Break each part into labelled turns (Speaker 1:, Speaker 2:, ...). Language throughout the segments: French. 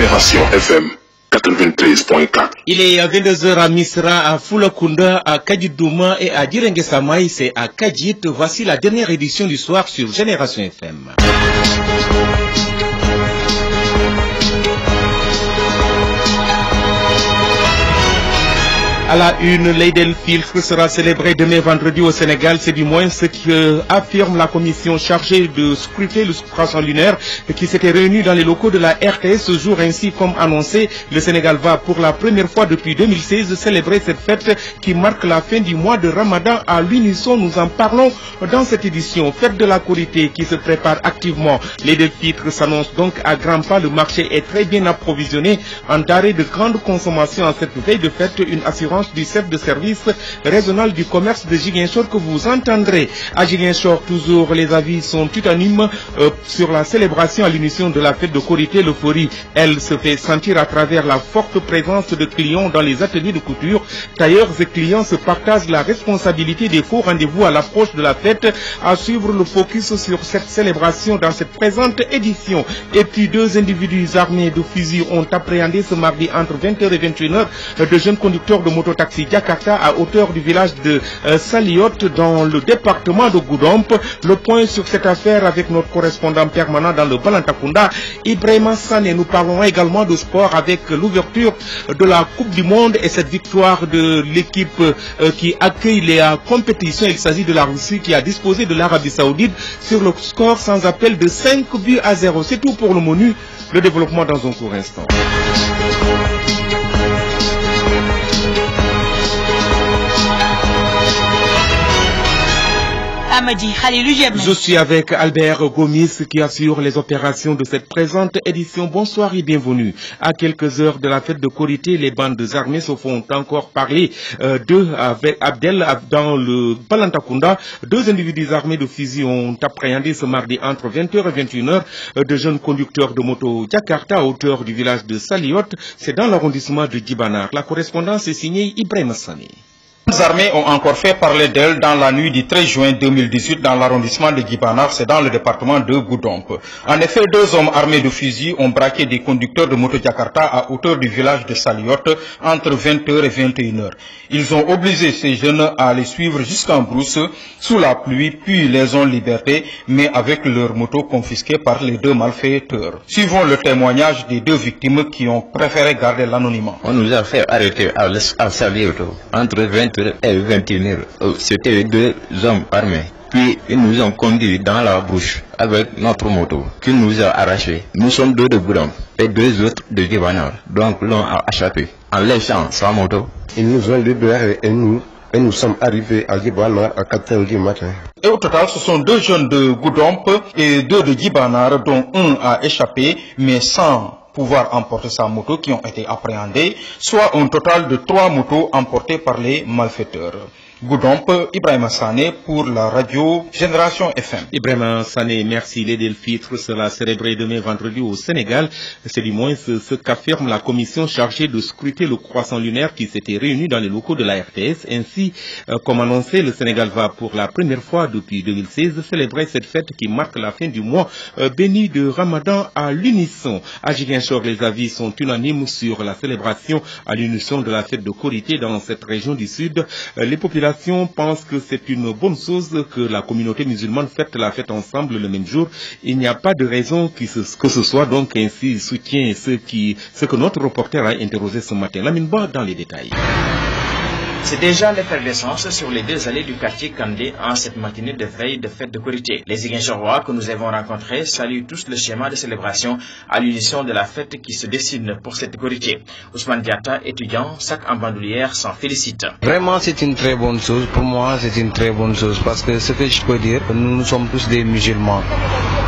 Speaker 1: Génération FM 93.4.
Speaker 2: Il est à 22h à Misra, à Fulakunda, à Kadjidouma et à Direngesamaï, c'est à Kadjit. Voici la dernière édition du soir sur Génération FM. À la une, l'Eid el-Fitr sera célébré demain vendredi au Sénégal. C'est du moins ce que affirme la commission chargée de scruter le croissant lunaire qui s'était réunie dans les locaux de la RTS ce jour. Ainsi, comme annoncé, le Sénégal va pour la première fois depuis 2016 célébrer cette fête qui marque la fin du mois de Ramadan à l'unisson. Nous en parlons dans cette édition. Fête de la Korité qui se prépare activement. L'Eid el-Fitr s'annonce donc à grands pas. Le marché est très bien approvisionné en denrées de grande consommation en cette veille de fête. Une assurance du chef de service régional du commerce de Ziguinchor que vous entendrez. À Ziguinchor, toujours, les avis sont unanimes sur la célébration à l'unisson de la fête de Korité. L'euphorie, elle, se fait sentir à travers la forte présence de clients dans les ateliers de couture. Tailleurs et clients se partagent la responsabilité des faux rendez-vous à l'approche de la fête. À suivre le focus sur cette célébration dans cette présente édition. Et puis, deux individus armés de fusils ont appréhendé ce mardi entre 20h et 21h de jeunes conducteurs de mototaxi Jakarta à hauteur du village de Saliot dans le département de Goudomp. Le point sur cette affaire avec notre correspondant permanent dans le Balantakunda, Ibrahima Sané. Nous parlons également de sport avec l'ouverture de la Coupe du Monde et cette victoire de l'équipe qui accueille les compétitions. Il s'agit de la Russie qui a disposé de l'Arabie Saoudite sur le score sans appel de 5-0. C'est tout pour le menu. Le développement dans un court instant. Je suis avec Albert Gomis qui assure les opérations de cette présente édition. Bonsoir et bienvenue. À quelques heures de la fête de Korité, les bandes armées se font encore parler avec Abdel dans le Balantakunda. Deux individus armés de fusils ont appréhendé ce mardi entre 20h et 21h de jeunes conducteurs de moto Jakarta à hauteur du village de Saliot. C'est dans l'arrondissement de Djibanar. La correspondance est signée Ibrahima Sani.
Speaker 3: Les armées ont encore fait parler d'elles dans la nuit du 13 juin 2018 dans l'arrondissement de Djibanar, c'est dans le département de Goudomp. En effet, deux hommes armés de fusils ont braqué des conducteurs de moto Jakarta à hauteur du village de Saliot entre 20h et 21h. Ils ont obligé ces jeunes à les suivre jusqu'en brousse sous la pluie, puis les ont libérés, mais avec leur moto confisquée par les deux malfaiteurs. Suivons le témoignage des deux victimes qui ont préféré garder l'anonymat.
Speaker 4: On nous a fait arrêter à Saliot entre 20h et 21h. C'était les deux hommes armés. Puis ils nous ont conduits dans la bouche avec notre moto qu'ils nous a arraché. Nous sommes deux de Goudomp et deux autres de Djibanar. Donc l'on a échappé en laissant sa moto.
Speaker 5: Ils nous ont libérés et nous sommes arrivés à Djibanar à 4h du matin.
Speaker 3: Et au total, ce sont deux jeunes de Goudomp et deux de Djibanar, dont un a échappé, mais sans pouvoir emporter sa moto, qui ont été appréhendés, soit un total de 3 motos emportées par les malfaiteurs. Goudomp, Ibrahima Sané pour la radio Génération FM.
Speaker 2: Ibrahima Sané, merci. L'Eid el-Fitr sera célébré demain vendredi au Sénégal. C'est du moins ce qu'affirme la commission chargée de scruter le croissant lunaire qui s'était réunie dans les locaux de la RTS. Ainsi, comme annoncé, le Sénégal va pour la première fois depuis 2016 célébrer cette fête qui marque la fin du mois béni de Ramadan à l'unisson. À Ziguinchor, les avis sont unanimes sur la célébration à l'unisson de la fête de Korité dans cette région du Sud. Les populations pense que c'est une bonne chose que la communauté musulmane fête la fête ensemble le même jour. Il n'y a pas de raison que ce soit donc ainsi soutient ce que notre reporter a interrogé ce matin. Lamine Ba dans les détails.
Speaker 6: C'est déjà l'effervescence sur les deux allées du quartier Kandé en cette matinée de veille de fête de Korité. Les Ziguinchorois que nous avons rencontrés saluent tous le schéma de célébration à l'unisson de la fête qui se dessine pour cette Korité. Ousmane Diatta, étudiant, sac en bandoulière, s'en félicite.
Speaker 7: Vraiment, c'est une très bonne chose. Pour moi, c'est une très bonne chose parce que ce que je peux dire, nous sommes tous des musulmans.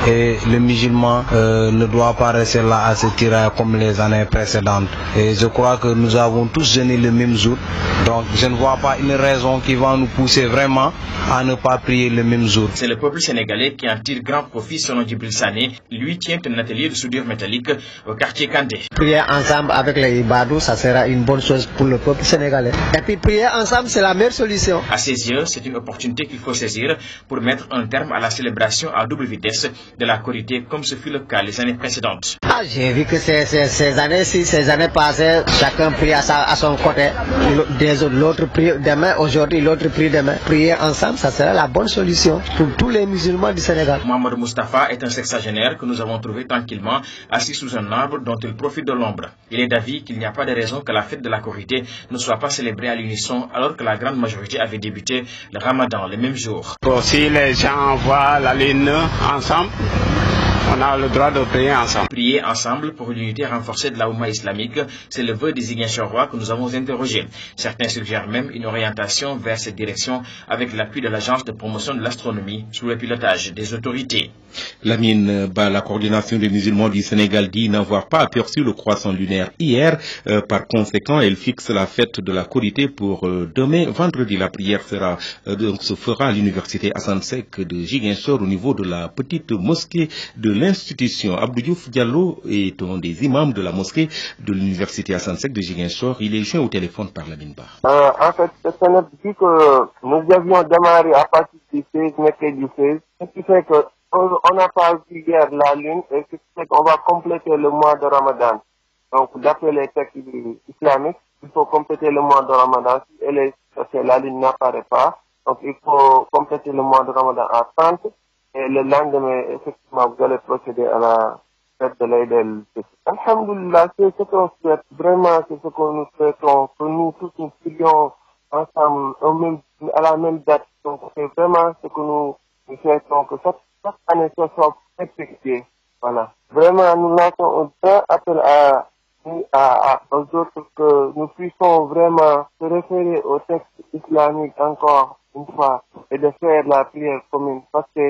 Speaker 7: Et le musulman ne doit pas rester là à se tirer comme les années précédentes. Et je crois que nous avons tous jeûné le même jour. Donc, je ne vois pas une raison qui va nous pousser vraiment à ne pas prier le même jour.
Speaker 6: C'est le peuple sénégalais qui en tire grand profit selon Djibril Sané. Lui tient un atelier de soudure métallique au quartier Kandé.
Speaker 8: Prier ensemble avec les Ibadou, ça sera une bonne chose pour le peuple sénégalais. Et puis prier ensemble, c'est la meilleure solution.
Speaker 6: À ses yeux, c'est une opportunité qu'il faut saisir pour mettre un terme à la célébration à double vitesse de la Korité comme ce fut le cas les années précédentes.
Speaker 8: J'ai vu que ces années passées, chacun prie à son côté. L'autre prie demain, aujourd'hui l'autre prie demain. Prier ensemble, ça sera la bonne solution pour tous les musulmans du Sénégal.
Speaker 6: Mohamed Moustapha est un sexagénaire que nous avons trouvé tranquillement assis sous un arbre dont il profite de l'ombre. Il est d'avis qu'il n'y a pas de raison que la fête de la Korité ne soit pas célébrée à l'unisson alors que la grande majorité avait débuté le Ramadan le même jour.
Speaker 9: Si les gens voient la lune ensemble, on a le droit de prier ensemble.
Speaker 6: Prier ensemble pour une unité renforcée de la Oumma islamique, c'est le vœu des Ziguinchorois que nous avons interrogés. Certains suggèrent même une orientation vers cette direction avec l'appui de l'Agence de promotion de l'astronomie sous le pilotage des autorités.
Speaker 2: Lamine Ba, la coordination des musulmans du Sénégal dit n'avoir pas aperçu le croissant lunaire hier. Par conséquent, elle fixe la fête de la Korité pour demain, vendredi. La prière se fera à l'université Assane Seck de Ziguinchor au niveau de la petite mosquée de l'institution. Abdou Diouf Diallo est un des imams de la mosquée de l'université Assane Seck de Ziguinchor. Il est joint au téléphone par Lamine Ba.
Speaker 10: En fait, c'est vu que nous avions démarré à partir du 16, mercredi 16, ce qui fait que on n'a pas vu hier la lune et ce qui fait qu'on va compléter le mois de Ramadan. Donc, d'après les textes islamiques, il faut compléter le mois de Ramadan. Si la lune n'apparaît pas, donc il faut compléter le mois de Ramadan à 30. Et le lendemain, effectivement, vous allez procéder à la fête de l'Aïd el-Fitr. Alhamdulillah, c'est ce qu'on souhaite. Vraiment, c'est ce que nous souhaitons. Que nous tous nous prions ensemble à la même date. Donc, c'est vraiment ce que nous souhaitons, que chaque année soit respectée. Voilà. Vraiment, nous lançons un grand appel aux autres que nous puissions vraiment se référer au texte islamique encore une fois et de faire la prière commune parce que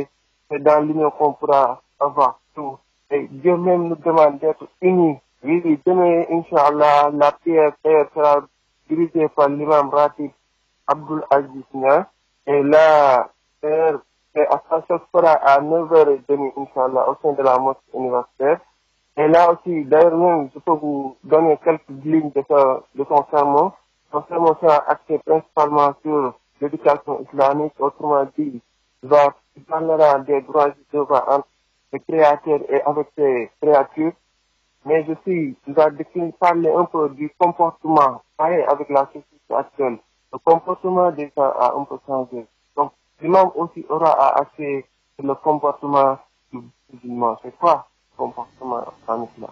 Speaker 10: c'est dans l'union qu'on pourra avoir tout. Et Dieu même nous demande d'être unis. Oui, demain, Inch'Allah, la prière sera dirigée par l'imam Ratib Abdul Aziz Nia. Et là, ça se fera à 9h30, Inch'Allah, au sein de la mosquée universitaire. Et là aussi, d'ailleurs même, je peux vous donner quelques lignes de son sermon. Son sermon sera axé principalement sur l'éducation islamique, autrement dit, il parlera des droits et devoirs entre les créateurs et avec les créatures. Mais aussi, il va parler un peu du comportement, pareil avec la société actuelle. Le comportement des gens a un peu changé. Donc, l'imam aussi aura à axer sur le comportement du musulman. C'est quoi le comportement en islam?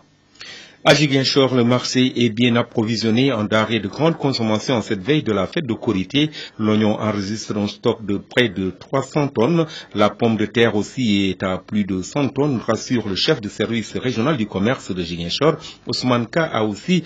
Speaker 2: À Ziguinchor, le marché est bien approvisionné en denrées de grande consommation en cette veille de la fête de Korité. L'oignon enregistre un stock de près de 300 tonnes. La pomme de terre aussi est à plus de 100 tonnes, rassure le chef de service régional du commerce de Ziguinchor. Ousmane Ka a aussi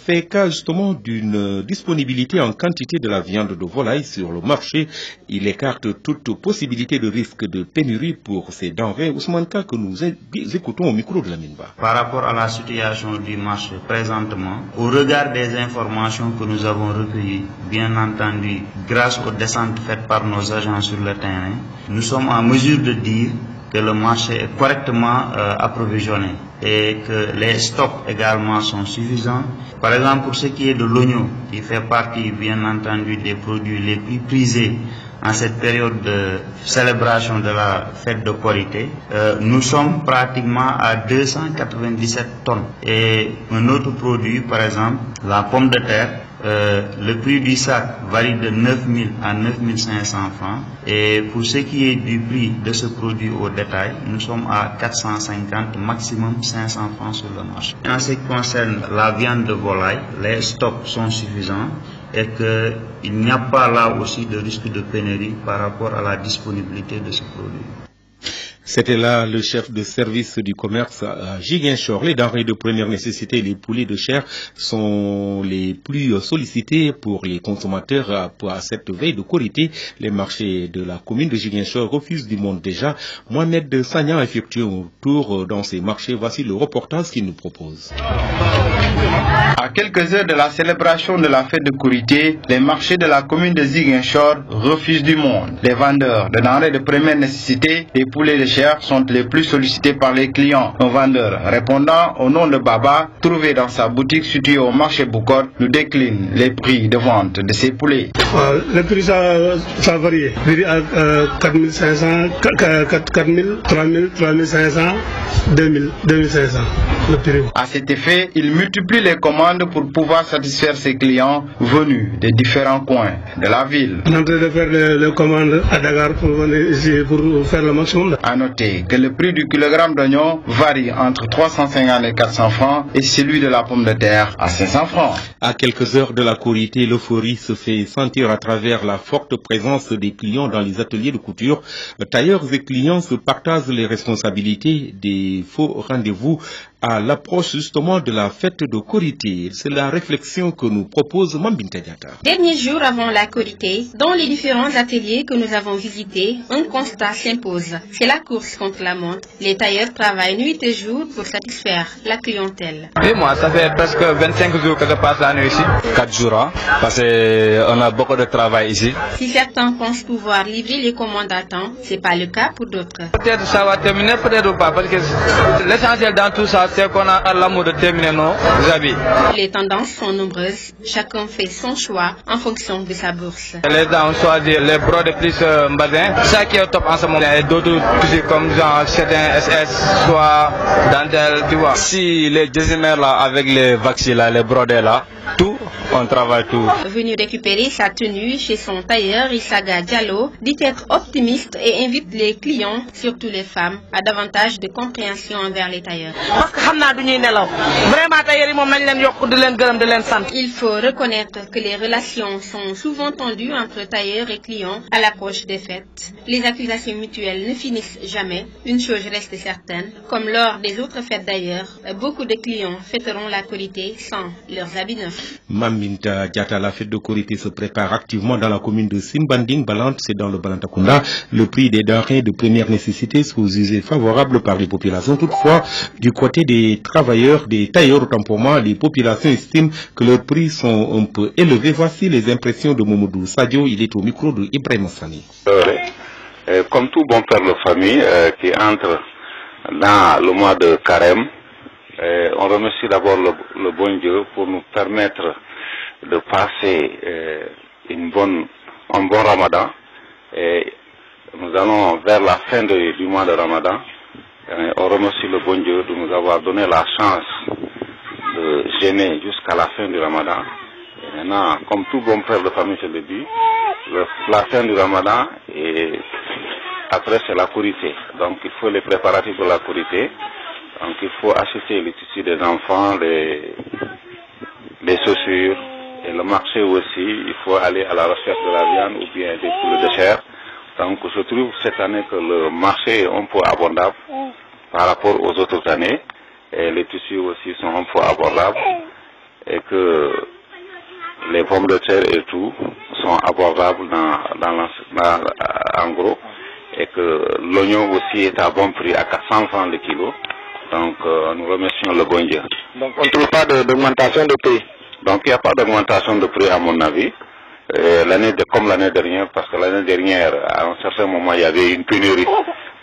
Speaker 2: fait cas justement d'une disponibilité en quantité de la viande de volaille sur le marché. Il écarte toute possibilité de risque de pénurie pour ces denrées. Ousmane Ka que nous écoutons au micro de Lamine Ba.
Speaker 11: Par rapport à la situation du marché présentement, au regard des informations que nous avons recueillies, bien entendu, grâce aux descentes faites par nos agents sur le terrain, nous sommes en mesure de dire que le marché est correctement approvisionné et que les stocks également sont suffisants. Par exemple, pour ce qui est de l'oignon, qui fait partie, bien entendu, des produits les plus prisés en cette période de célébration de la fête de Korité, nous sommes pratiquement à 297 tonnes. Et un autre produit, par exemple, la pomme de terre, le prix du sac varie de 9 000 à 9 500 francs. Et pour ce qui est du prix de ce produit au détail, nous sommes à 450, maximum 500 francs sur le marché. En ce qui concerne la viande de volaille, les stocks sont suffisants et qu'il n'y a pas là aussi de risque de pénurie par rapport à la disponibilité de ce produit.
Speaker 2: C'était là le chef de service du commerce à Ziguinchor. Les denrées de première nécessité, les poulets de chair sont les plus sollicités pour les consommateurs à cette veille de Korité. Les marchés de la commune de Ziguinchor refusent du monde déjà. Mohamed Sagnan a effectué un tour dans ces marchés. Voici le reportage qu'il nous propose.
Speaker 12: À quelques heures de la célébration de la fête de Korité, les marchés de la commune de Ziguinchor refusent du monde. Les vendeurs de denrées de première nécessité, les poulets de chair sont les plus sollicités par les clients. Un vendeur répondant au nom de Baba, trouvé dans sa boutique située au marché Boukor, nous décline les prix de vente de ces poulets.
Speaker 13: Le prix ça varie. 4500, 4000, 3000, 3500, 2000, 2500. Le prix.
Speaker 12: À cet effet, il multiplie les commandes pour pouvoir satisfaire ses clients venus des différents coins de la ville.
Speaker 13: On est en train de faire les commandes à Dakar pour venir ici pour faire le maximum.
Speaker 12: À noter que le prix du kilogramme d'oignon varie entre 350 et 400 francs et celui de la pomme de terre à 500 francs.
Speaker 2: À quelques heures de la Korité, l'euphorie se fait sentir à travers la forte présence des clients dans les ateliers de couture. Tailleurs et clients se partagent les responsabilités des faux rendez-vous à l'approche justement de la fête de Korité. C'est la réflexion que nous propose Mambinta Diata.
Speaker 14: Dernier jour avant la Korité, dans les différents ateliers que nous avons visités, un constat s'impose. C'est la course contre la montre. Les tailleurs travaillent nuit et jour pour satisfaire la clientèle.
Speaker 7: Et moi, ça fait presque 25 jours que je passe la nuit ici. 4 jours, hein, parce qu'on a beaucoup de travail ici.
Speaker 14: Si certains pensent pouvoir livrer les commandes à temps, c'est pas le cas pour d'autres.
Speaker 7: Peut-être ça va terminer, peut-être pas, parce que l'essentiel dans tout ça, c'est qu'on a l'amour de terminer nos habits.
Speaker 14: Les tendances sont nombreuses. Chacun fait son choix en fonction de sa bourse.
Speaker 7: Les gens choisissent les brodes plus bazin. Ça qui est top en ce moment. Il y a d'autres comme genre certains SS, soit dentelle, tu vois. Si les décimères là, avec les vaccins là, les brodés là, tout, on travaille tout.
Speaker 14: Venu récupérer sa tenue chez son tailleur Issaga Diallo, dit être optimiste et invite les clients, surtout les femmes, à davantage de compréhension envers les tailleurs. Il faut reconnaître que les relations sont souvent tendues entre tailleurs et clients à l'approche des fêtes. Les accusations mutuelles ne finissent jamais. Une chose reste certaine, comme lors des autres fêtes d'ailleurs, beaucoup de clients fêteront la Korité sans leurs habits neufs.
Speaker 2: Maminta Diata, la fête de Korité se prépare activement dans la commune de Simbanding Balante, c'est dans le Balantakunda. Le prix des denrées de première nécessité sous jugé favorable par les populations. Toutefois, du côté des travailleurs, des tailleurs, autant pour moi, les populations estiment que leurs prix sont un peu élevés. Voici les impressions de Momodou Sadio, il est au micro de Ibrahim Sani.
Speaker 15: Comme tout bon père de famille qui entre dans le mois de Carême, on remercie d'abord le bon Dieu pour nous permettre de passer un bon Ramadan. Et nous allons vers la fin du mois de Ramadan. On remercie le bon Dieu de nous avoir donné la chance de jeûner jusqu'à la fin du Ramadan. Et maintenant, comme tout bon père de famille, je le dis, la fin du Ramadan et après c'est la Korité. Donc il faut les préparatifs de la Korité. Donc il faut acheter les tissus des enfants, les chaussures et le marché aussi. Il faut aller à la recherche de la viande ou bien des poulets de chair. Donc je trouve cette année que le marché est un peu abordable par rapport aux autres années. Et les tissus aussi sont un peu abordables. Et que les pommes de terre et tout sont abordables en gros. Et que l'oignon aussi est à bon prix à 400 francs le kilo. Donc nous remercions le bon Dieu.
Speaker 16: Donc on ne trouve pas d'augmentation de prix?
Speaker 15: Donc il n'y a pas d'augmentation de prix à mon avis. Comme l'année dernière, parce que l'année dernière, à un certain moment, il y avait une pénurie.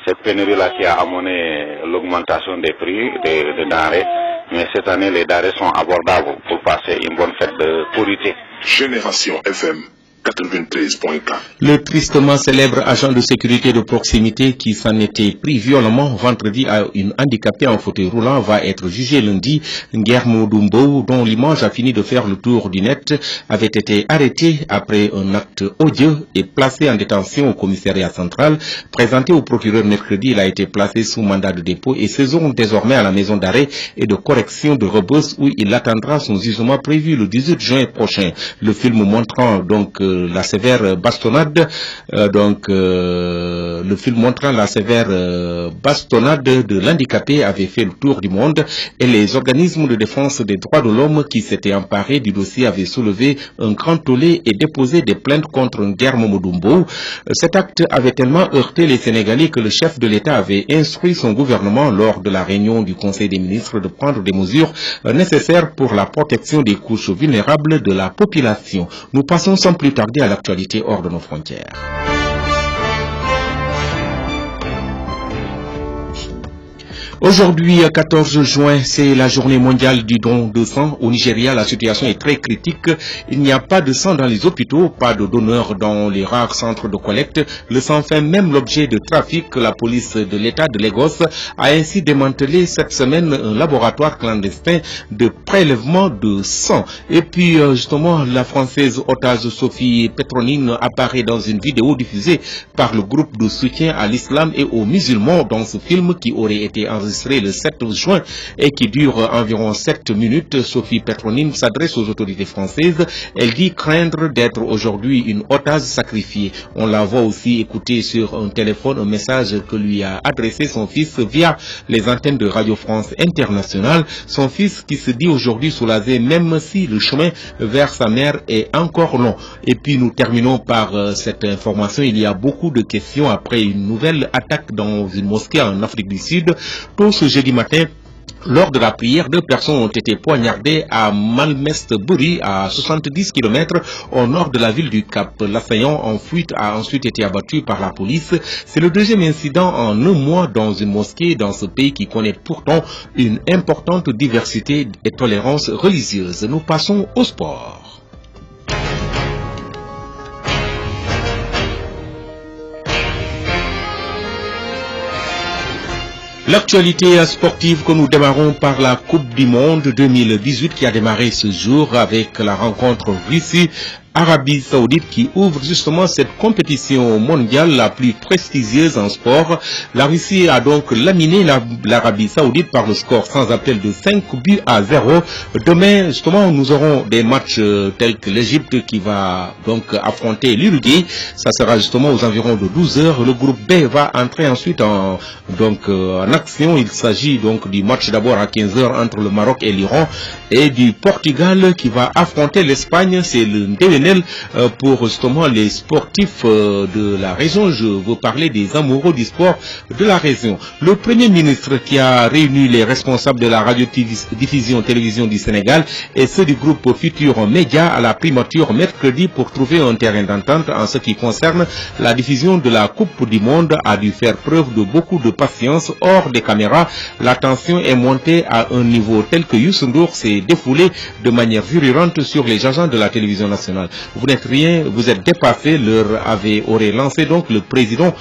Speaker 15: Cette pénurie-là qui a amené l'augmentation des prix des denrées. Mais cette année, les denrées sont abordables pour passer une bonne fête de Korité.
Speaker 1: Génération FM 93.4.
Speaker 2: Le tristement célèbre agent de sécurité de proximité qui s'en était pris violemment vendredi à une handicapée en fauteuil roulant va être jugé lundi. Nguermo Dumbo, dont l'image a fini de faire le tour du net, avait été arrêté après un acte odieux et placé en détention au commissariat central. Présenté au procureur mercredi, il a été placé sous mandat de dépôt et séjourne désormais à la maison d'arrêt et de correction de Rebeuss où il attendra son jugement prévu le 18 juin prochain. Le film montrant donc la sévère bastonnade, le film montrant la sévère bastonnade de l'handicapé avait fait le tour du monde et les organismes de défense des droits de l'homme qui s'étaient emparés du dossier avaient soulevé un grand tollé et déposé des plaintes contre Nguermo Mudumbo. Cet acte avait tellement heurté les Sénégalais que le chef de l'État avait instruit son gouvernement lors de la réunion du Conseil des ministres de prendre des mesures nécessaires pour la protection des couches vulnérables de la population. Nous passons sans plus tarder à l'actualité hors de nos frontières. Aujourd'hui, 14 juin, c'est la journée mondiale du don de sang. Au Nigeria, la situation est très critique. Il n'y a pas de sang dans les hôpitaux, pas de donneurs dans les rares centres de collecte. Le sang fait même l'objet de trafic. La police de l'État de Lagos a ainsi démantelé cette semaine un laboratoire clandestin de prélèvement de sang. Et puis, justement, la Française otage Sophie Petronine apparaît dans une vidéo diffusée par le groupe de soutien à l'islam et aux musulmans dans ce film qui aurait été enregistré le 7 juin et qui dure environ 7 minutes. Sophie Petronine s'adresse aux autorités françaises. Elle dit craindre d'être aujourd'hui une otage sacrifiée. On la voit aussi écouter sur un téléphone un message que lui a adressé son fils via les antennes de Radio France Internationale. Son fils qui se dit aujourd'hui soulagé même si le chemin vers sa mère est encore long. Et puis nous terminons par cette information. Il y a beaucoup de questions après une nouvelle attaque dans une mosquée en Afrique du Sud. Tout ce jeudi matin, lors de la prière, 2 personnes ont été poignardées à Malmestbury, à 70 km au nord de la ville du Cap. L'assaillant en fuite a ensuite été abattu par la police. C'est le deuxième incident en un mois dans une mosquée dans ce pays qui connaît pourtant une importante diversité et tolérance religieuse. Nous passons au sport. L'actualité sportive que nous démarrons par la Coupe du Monde 2018 qui a démarré ce jour avec la rencontre Russie-Arabie Saoudite qui ouvre justement cette compétition mondiale la plus prestigieuse en sport. La Russie a donc laminé l'Arabie Saoudite par le score sans appel de 5-0. Demain, justement, nous aurons des matchs tels que l'Égypte qui va donc affronter l'Uruguay. Ça sera justement aux environs de 12 heures. Le groupe B va entrer ensuite en action. Il s'agit donc du match d'abord à 15 heures entre le Maroc et l'Iran et du Portugal qui va affronter l'Espagne. C'est le DNL pour justement les sportifs de la région. Je veux parler des amoureux du sport de la région. Le Premier ministre qui a réuni les responsables de la radiodiffusion télévision du Sénégal et ceux du groupe Futur Média à la primature mercredi pour trouver un terrain d'entente en ce qui concerne la diffusion de la Coupe du Monde a dû faire preuve de beaucoup de patience hors des caméras. La tension est montée à un niveau tel que Youssou Ndour s'est défoulé de manière virulente sur les agents de la télévision nationale. Vous n'êtes rien, vous êtes dépassé, aurait lancé donc le président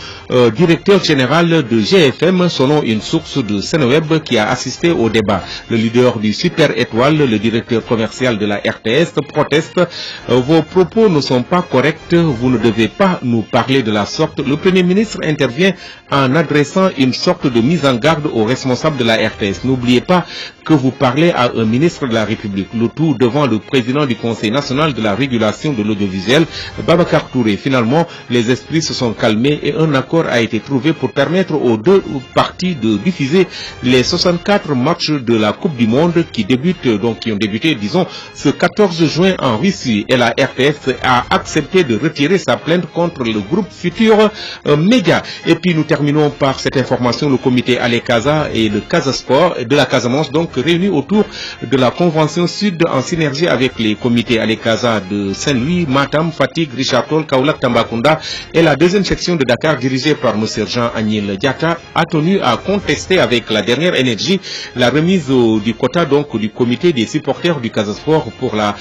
Speaker 2: directeur général de GFM selon une source de Seneweb qui a assisté au débat. Le leader du Super Étoile, le directeur commercial de la RTS proteste. Vos propos ne sont pas corrects, vous ne devez pas nous parler de la sorte. Le Premier ministre intervient en adressant une sorte de mise en garde aux responsables de la RTS. N'oubliez pas que vous parlez à un ministre de la République, le tout devant le président du Conseil national de la régulation de l'audiovisuel, Babacar Touré. Finalement, les esprits se sont calmés et un accord a été trouvé pour permettre aux deux parties de diffuser les 64 matchs de la Coupe du Monde qui ont débuté, disons, ce 14 juin en Russie. Et la RTS a accepté de retirer sa plainte contre le groupe Futur Média. Et puis nous terminons par cette information, le comité Alekaza et le Casasport de la Casamance, donc réunis autour de la Convention Sud en synergie avec les comités Alekaza de Saint-Louis, Matam, Fatick, Richard Toll, Kaolack, Tambacounda et la deuxième section de Dakar dirigée par M. Jean Agnil Diatta a tenu à contester avec la dernière énergie la remise du quota donc du comité des supporters du Casasport pour la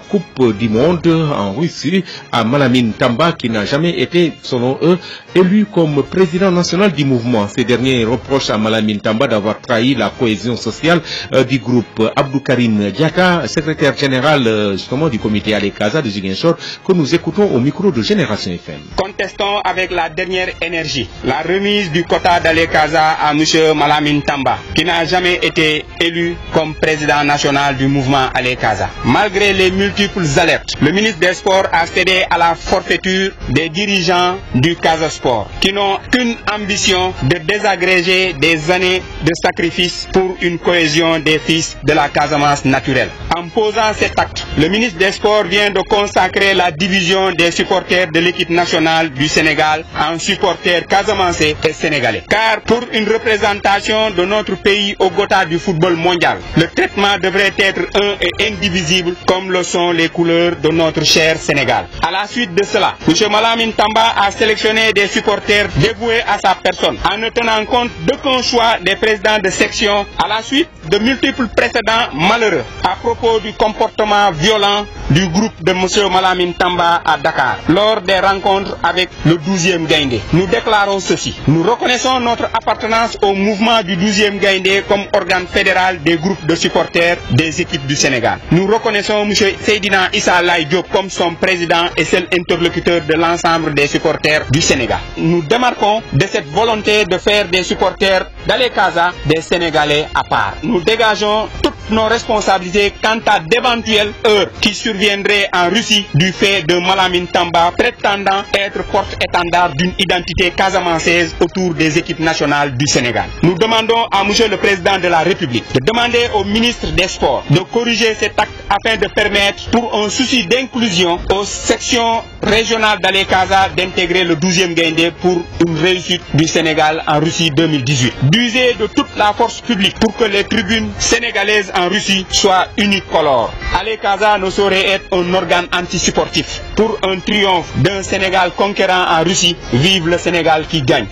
Speaker 2: Coupe du Monde en Russie à Malamine Tamba qui n'a jamais été, selon eux, élu comme président national du mouvement. Ces derniers reprochent à Malamine Tamba d'avoir trahi la cohésion sociale du groupe. Abdou Karim Karine Diaka, secrétaire générale justement du comité Alekaza de Ziguinchor, que nous écoutons au micro de Génération FM.
Speaker 17: Contestons avec la dernière énergie la remise du quota d'Alekaza à M. Malamine Tamba, qui n'a jamais été élu comme président national du mouvement Alekaza. Malgré les multiples alertes, le ministre des Sports a cédé à la forfaiture des dirigeants du Casa Sport, qui n'ont qu'une ambition de désagréger des années de sacrifice pour une cohésion des fils de la Casamance naturelle. En posant cet acte, le ministre des Sports vient de consacrer la division des supporters de l'équipe nationale du Sénégal en supporters casamancés et sénégalais. Car pour une représentation de notre pays au Gotha du football mondial, le traitement devrait être un et indivisible comme le sont les couleurs de notre cher Sénégal. À la suite de cela, M. Malamine Tamba a sélectionné des supporters dévoués à sa personne en ne tenant compte d'aucun choix des présidents de section à la suite de multiples précédents malheureux à propos du comportement violent du groupe de M. Malamine Tamba à Dakar lors des rencontres avec le 12e Gaindé. Nous déclarons ceci. Nous reconnaissons notre appartenance au mouvement du 12e Gaindé comme organe fédéral des groupes de supporters des équipes du Sénégal. Nous reconnaissons M. Seydina Issa Laye Diop comme son président et seul interlocuteur de l'ensemble des supporters du Sénégal. Nous démarquons de cette volonté de faire des supporters d'Alekaza des Sénégalais à part. Nous dégageons toutes nos responsabilités quant à d'éventuelles heures qui surviendraient en Russie du fait de Malamine Tamba prétendant être porte-étendard d'une identité casamançaise autour des équipes nationales du Sénégal. Nous demandons à M. le Président de la République de demander au ministre des Sports de corriger cet acte afin de permettre, pour un souci d'inclusion, aux sections régionales d'Alekaza d'intégrer le 12e Gaindé pour une réussite du Sénégal en Russie 2018. D'user de toute la force publique pour que les tribunes sénégalaises en Russie soient unicolores. Alekaza ne saurait être un organe anti-sportif. Pour un triomphe d'un Sénégal conquérant en Russie, vive le Sénégal qui gagne.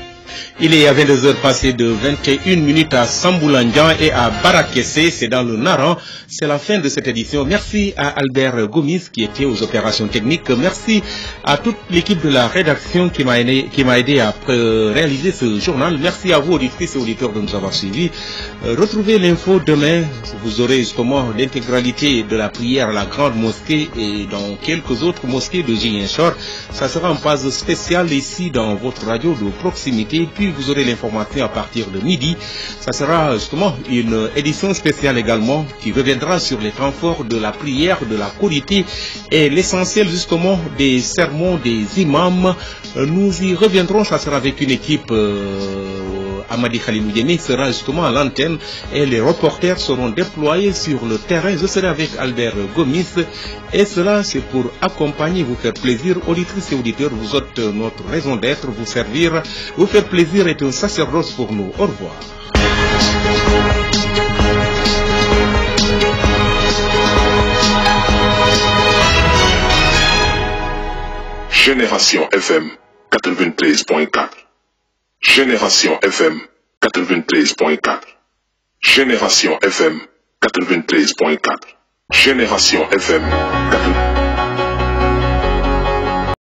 Speaker 2: Il est à 22h passé de 21 minutes à Samboulandian et à Barakessé, c'est dans le Naran. C'est la fin de cette édition. Merci à Albert Gomis qui était aux opérations techniques. Merci à toute l'équipe de la rédaction qui m'a aidé à réaliser ce journal. Merci à vous, auditrices et auditeurs, de nous avoir suivis. Retrouvez l'info demain. Vous aurez justement l'intégralité de la prière à la grande mosquée et dans quelques autres mosquées de Ziguinchor. Ça sera en phase spéciale ici dans votre radio de proximité. Puis vous aurez l'information à partir de midi. Ça sera justement une édition spéciale également qui reviendra sur les temps forts de la prière, de la Korité et l'essentiel justement des sermons des imams. Nous y reviendrons, ça sera avec une équipe. Amadi Khalilou Diémé sera justement à l'antenne et les reporters seront déployés sur le terrain. Je serai avec Albert Gomis et cela c'est pour accompagner, vous faire plaisir, auditrices et auditeurs. Vous êtes notre raison d'être, vous servir, vous faire plaisir est un sacerdoce pour nous. Au revoir.
Speaker 1: Génération FM 93.4. Génération FM 93.4. Génération FM 93.4. Génération FM 93.4.